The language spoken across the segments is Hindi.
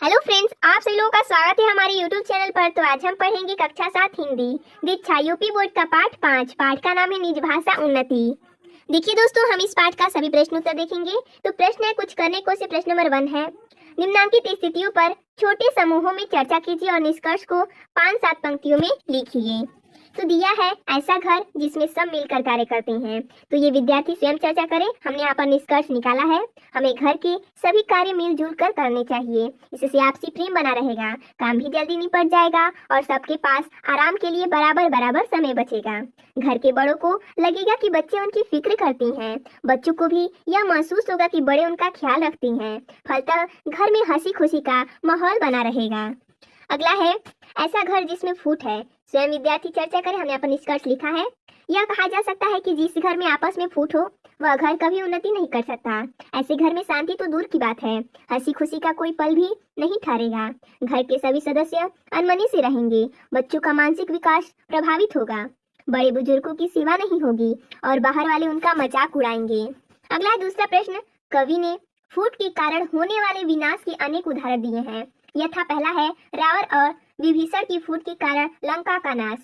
हेलो फ्रेंड्स, आप सभी लोगों का स्वागत है हमारे यूट्यूब चैनल पर। तो आज हम पढ़ेंगे कक्षा 7 हिंदी दीक्षा यूपी बोर्ड का पाठ 5। पाठ का नाम है निज भाषा उन्नति। देखिए दोस्तों, हम इस पाठ का सभी प्रश्न उत्तर देखेंगे। तो प्रश्न है, कुछ करने को से प्रश्न नंबर 1 है, निम्नांकित स्थितियों पर छोटे समूहों में चर्चा कीजिए और निष्कर्ष को 5-7 पंक्तियों में लिखिए। तो दिया है ऐसा घर जिसमें सब मिलकर कार्य करते हैं। तो ये विद्यार्थी स्वयं चर्चा करें। हमने यहाँ पर निष्कर्ष निकाला है, हमें घर के सभी कार्य मिलजुल कर करने चाहिए। इससे आपसी प्रेम बना रहेगा, काम भी जल्दी निपट जाएगा और सबके पास आराम के लिए बराबर बराबर समय बचेगा। घर के बड़ों को लगेगा कि बच्चे उनकी फिक्र करते हैं, बच्चों को भी यह महसूस होगा कि बड़े उनका ख्याल रखते हैं। फलतः घर में हंसी खुशी का माहौल बना रहेगा। अगला है ऐसा घर जिसमें फूट है। स्वयं विद्यार्थी चर्चा करें। हमने अपना निष्कर्ष लिखा है, यह कहा जा सकता है कि जिस घर में आपस में फूट हो वह घर कभी उन्नति नहीं कर सकता। ऐसे घर में शांति तो दूर की बात है, हंसी खुशी का कोई पल भी नहीं ठहरेगा। घर के सभी सदस्य अनमने से रहेंगे, बच्चों का मानसिक विकास प्रभावित होगा, बड़े बुजुर्गों की सेवा नहीं होगी और बाहर वाले उनका मजाक उड़ाएंगे। अगला है दूसरा प्रश्न, कवि ने फूट के कारण होने वाले विनाश के अनेक उदाहरण दिए हैं। यथा पहला है रावण और विभीषण की फूट के कारण लंका का नाश।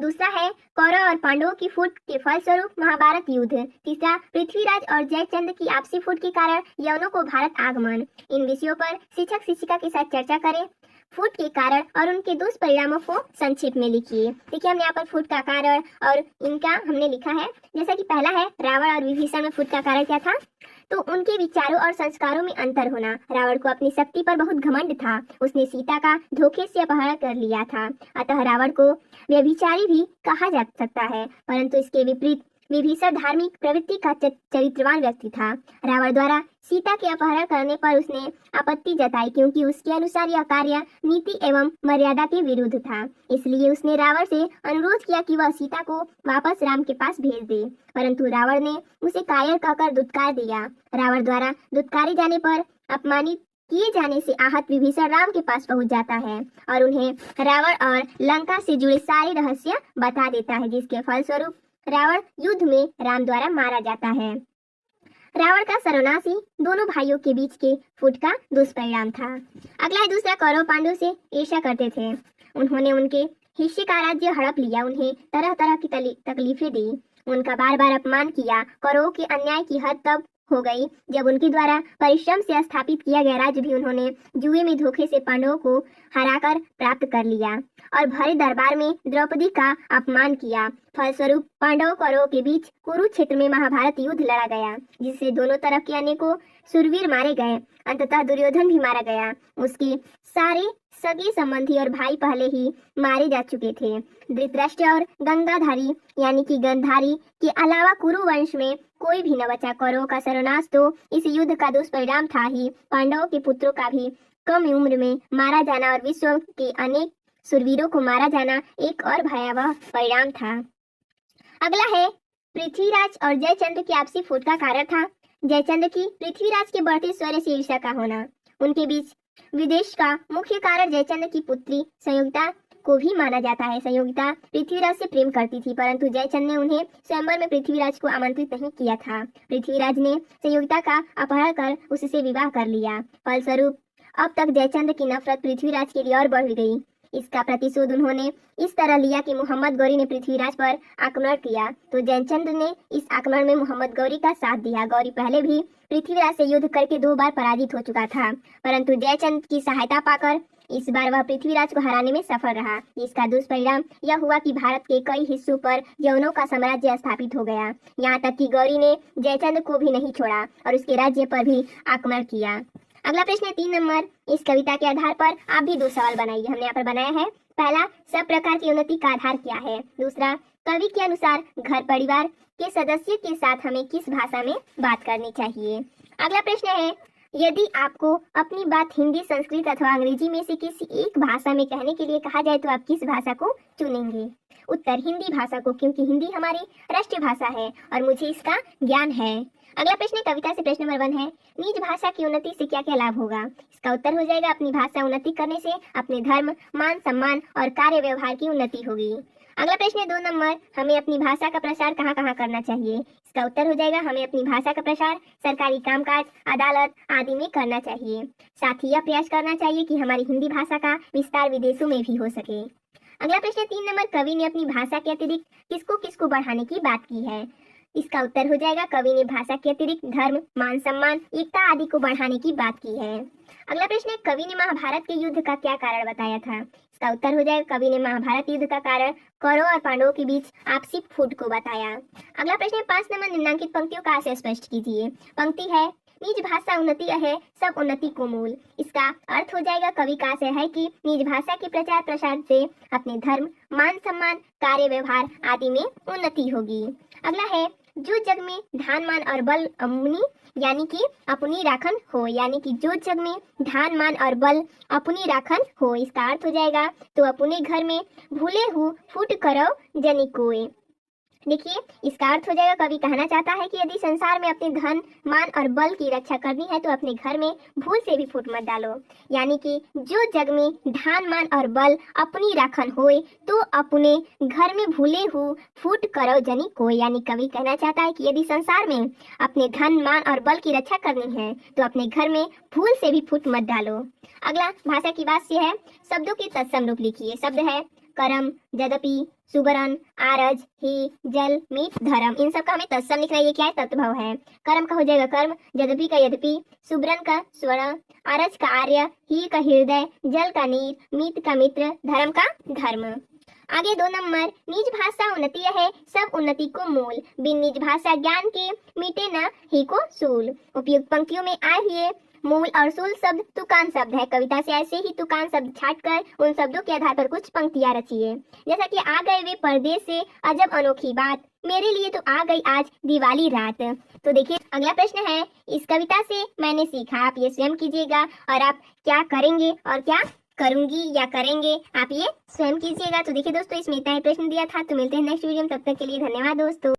दूसरा है कौरव और पांडवों की फूट के फलस्वरूप महाभारत युद्ध। तीसरा पृथ्वीराज और जयचंद्र की आपसी फूट के कारण यवनों को भारत आगमन। इन विषयों पर शिक्षक शिक्षिका के साथ चर्चा करें। फूट के कारण और उनके दुष्परिणामों को संक्षेप में लिखिए। देखिए, हमने यहाँ पर फूट का कारण और इनका हमने लिखा है। जैसा कि पहला है रावण और विभीषण में फूट का कारण क्या था, तो उनके विचारों और संस्कारों में अंतर होना। रावण को अपनी शक्ति पर बहुत घमंड था, उसने सीता का धोखे से अपहरण कर लिया था, अतः रावण को व्यभिचारी भी कहा जा सकता है। परंतु इसके विपरीत विभीषण धार्मिक प्रवृत्ति का चरित्रवान व्यक्ति था। रावण द्वारा सीता के अपहरण करने पर उसने आपत्ति जताई, क्योंकि उसके अनुसार यह कार्य नीति एवं मर्यादा के विरुद्ध था। इसलिए उसने रावण से अनुरोध किया कि वह सीता को वापस राम के पास भेज दे, परंतु रावण ने उसे कायर कहकर दुत्कार दिया। रावण द्वारा दुत्कारे जाने पर अपमानित किए जाने से आहत विभीषण राम के पास पहुंच जाता है और उन्हें रावण और लंका से जुड़े सारे रहस्य बता देता है, जिसके फलस्वरूप रावण युद्ध में राम द्वारा मारा जाता है। रावण का सर्वनाश ही दोनों भाइयों के बीच के फूट का दुष्परिणाम था। अगला है दूसरा, कौरव पांडव से ईर्ष्या करते थे। उन्होंने उनके हिस्से का राज्य हड़प लिया, उन्हें तरह तरह की तकलीफें दी, उनका बार बार अपमान किया। कौरवों के अन्याय की हद तब हो गई जब उनके द्वारा परिश्रम से स्थापित किया गया राज्य भी उन्होंने जुए में धोखे से पांडवों को हराकर प्राप्त कर लिया और भरे दरबार में द्रौपदी का अपमान किया। फलस्वरूप पांडवों कौरवों के बीच कुरुक्षेत्र में महाभारत युद्ध लड़ा गया, जिससे दोनों तरफ के अनेकों शूरवीर मारे गए। अंततः दुर्योधन भी मारा गया। उसके सारे सगे संबंधी और भाई पहले ही मारे जा चुके थे। धृतराष्ट्र और गंगाधारी यानी कि गंधारी के अलावा कुरु वंश में कोई भी न बचा। कौरवों का सर्वनाश तो इस युद्ध का दुष्परिणाम था ही, पांडवों के पुत्रों का भी कम उम्र में मारा जाना और विश्व के अनेक शूरवीरों को मारा जाना एक और भयावह परिणाम था। अगला है पृथ्वीराज और जयचंद्र की आपसी फूट का कारण था। जयचंद्र की पृथ्वीराज के बढ़ते स्वैर से ईर्ष्या का होना। उनके बीच विदेश का मुख्य कारण जयचंद्र की पुत्री संयोगिता को भी माना जाता है। संयोगिता पृथ्वीराज से प्रेम करती थी, परंतु जयचंद्र ने उन्हें स्वयंवर में पृथ्वीराज को आमंत्रित नहीं किया था। पृथ्वीराज ने संयोगिता का अपहरण कर उससे विवाह कर लिया। फलस्वरूप अब तक जयचंद्र की नफरत पृथ्वीराज के लिए और बढ़ गई। इसका प्रतिशोध उन्होंने इस तरह लिया कि मोहम्मद गौरी ने पृथ्वीराज पर आक्रमण किया, तो जयचंद्र ने इस आक्रमण में मोहम्मद गौरी का साथ दिया। गौरी पहले भी पृथ्वीराज से युद्ध करके 2 बार पराजित हो चुका था, परंतु जयचंद्र की सहायता पाकर इस बार वह पृथ्वीराज को हराने में सफल रहा। इसका दुष्परिणाम यह हुआ कि भारत के कई हिस्सों पर यवनों का साम्राज्य स्थापित हो गया। यहाँ तक कि गौरी ने जयचंद्र को भी नहीं छोड़ा और उसके राज्य पर भी आक्रमण किया। अगला प्रश्न है 3 नंबर, इस कविता के आधार पर आप भी 2 सवाल बनाइए। हमने यहाँ पर बनाया है, पहला, सब प्रकार की उन्नति का आधार क्या है। दूसरा, कवि के अनुसार घर परिवार के सदस्य के साथ हमें किस भाषा में बात करनी चाहिए। अगला प्रश्न है, यदि आपको अपनी बात हिंदी, संस्कृत अथवा अंग्रेजी में से किसी एक भाषा में कहने के लिए कहा जाए तो आप किस भाषा को चुनेंगे। उत्तर, हिंदी भाषा को, क्योंकि हिंदी हमारी राष्ट्रीय भाषा है और मुझे इसका ज्ञान है। अगला प्रश्न कविता से प्रश्न नंबर 1 है, निज भाषा की उन्नति से क्या क्या लाभ होगा। इसका उत्तर हो जाएगा, अपनी भाषा उन्नति करने से अपने धर्म, मान सम्मान और कार्य व्यवहार की उन्नति होगी। अगला प्रश्न है 2 नंबर, हमें अपनी भाषा का प्रसार कहाँ कहाँ करना चाहिए। इसका उत्तर हो जाएगा हमें अपनी भाषा का प्रसार सरकारी कामकाज, अदालत आदि में करना चाहिए। साथ ही यह प्रयास करना चाहिए कि हमारी हिंदी भाषा का विस्तार विदेशों में भी हो सके। अगला प्रश्न 3 नंबर, कवि ने अपनी भाषा के अतिरिक्त किसको किसको बढ़ाने की बात की है। इसका उत्तर हो जाएगा कवि ने भाषा के अतिरिक्त धर्म, मान सम्मान, एकता आदि को बढ़ाने की बात की है। अगला प्रश्न है, कवि ने महाभारत के युद्ध का क्या कारण बताया था। इसका उत्तर हो जाएगा कवि ने महाभारत युद्ध का कारण कौरवों और पांडवों के बीच आपसी फूट को बताया। अगला प्रश्न है 5 नंबर, निम्नलिखित पंक्तियों का आशय स्पष्ट कीजिए। पंक्ति है, निज भाषा उन्नति है सब उन्नति को मूल। इसका अर्थ हो जाएगा कवि का आशय है कि निज भाषा के प्रचार प्रसार से अपने धर्म, मान सम्मान, कार्य व्यवहार आदि में उन्नति होगी। अगला है, जो जग में धान मान और बल अपनी यानी कि अपनी राखन हो, यानी कि जो जग में धान मान और बल अपनी राखन हो। इसका अर्थ हो जाएगा तो अपने घर में भूले हु फूट करो जनी कोय। देखिए इसका अर्थ हो जाएगा कवि कहना चाहता है कि यदि संसार में अपने धन, मान और बल की रक्षा करनी है तो अपने घर में भूल से भी फूट मत डालो, यानी कि जो जग में धान, मान और बल अपनी राखन होए तो अपने घर में भूले हु फूट करो जनी कोई। यानी कवि कहना चाहता है कि यदि संसार में अपने धन, मान और बल की रक्षा करनी है तो अपने घर में भूल से भी फूट मत डालो। अगला भाषा की बात से है, शब्दों के तत्सम रूप लिखिए। शब्द है करम, यद्यपि, सुबरन, आरज, ही, जल, मीत, धर्म। इन सब का हमें तत्सम लिखना है। ये क्या है, तत्भव है। करम का हो जाएगा कर्म, यद्यपि का यद्यपि, सुबरन का स्वर्ण, आरज का आर्य, ही का हृदय, जल का नीर, मीत का मित्र, धर्म का धर्म। आगे 2 नंबर, निज भाषा उन्नति है सब उन्नति को मूल। बिन निज भाषा ज्ञान के मिटे न ही को सूल। उपयुक्त पंक्तियों में आए हुए मूल और सूल शब्द तुकान शब्द है। कविता से ऐसे ही तुकान शब्द छांटकर उन शब्दों के आधार पर कुछ पंक्तियां रचिए। जैसा कि आ गए वे परदेश से अजब अनोखी बात, मेरे लिए तो आ गई आज दिवाली रात। तो देखिए अगला प्रश्न है, इस कविता से मैंने सीखा। आप ये स्वयं कीजिएगा और आप क्या करेंगे और क्या करूंगी या करेंगे आप ये स्वयं कीजिएगा। तो देखिए दोस्तों इसमें इतना ही प्रश्न दिया था। तो मिलते हैं नेक्स्ट वीडियो में, तब तक के लिए धन्यवाद दोस्तों।